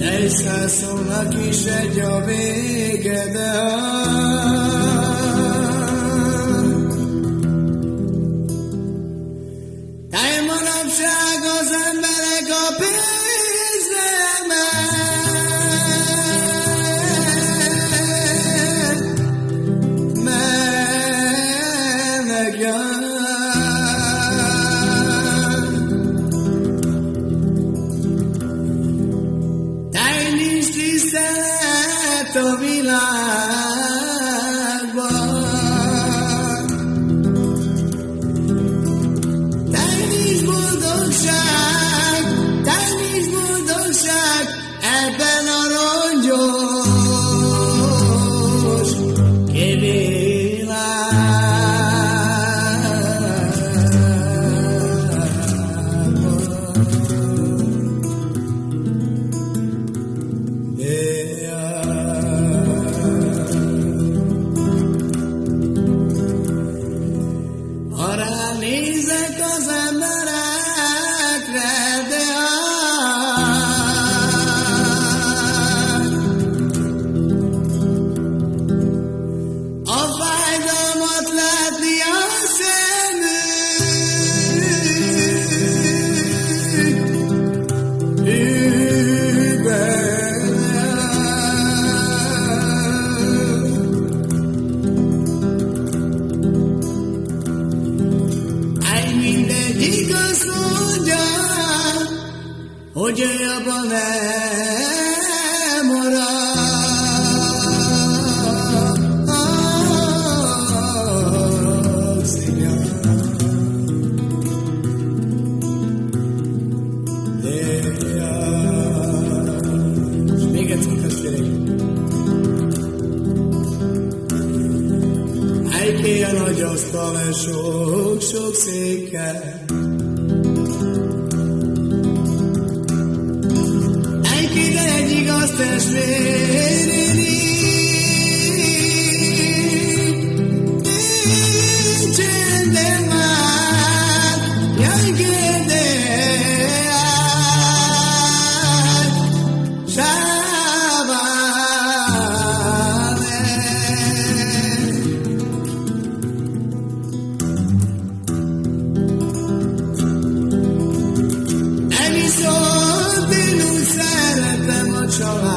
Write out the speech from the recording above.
Egyszázszónak is egy a vége, de táj manapság az emberek a pénzre mennek, táj nincs tisztelet a világban. Ebben a rongyos világban. Ha ránézek az emberekre, mindegyik azt mondja, hogy ő abban nem marad. És még egyszer testvéreim. Helyké a nagy asztal, sok-sok székkel. Helyké, de egy igaz testvéri nincsen, de már jaj, kérde viszont én úgy szeretem a család.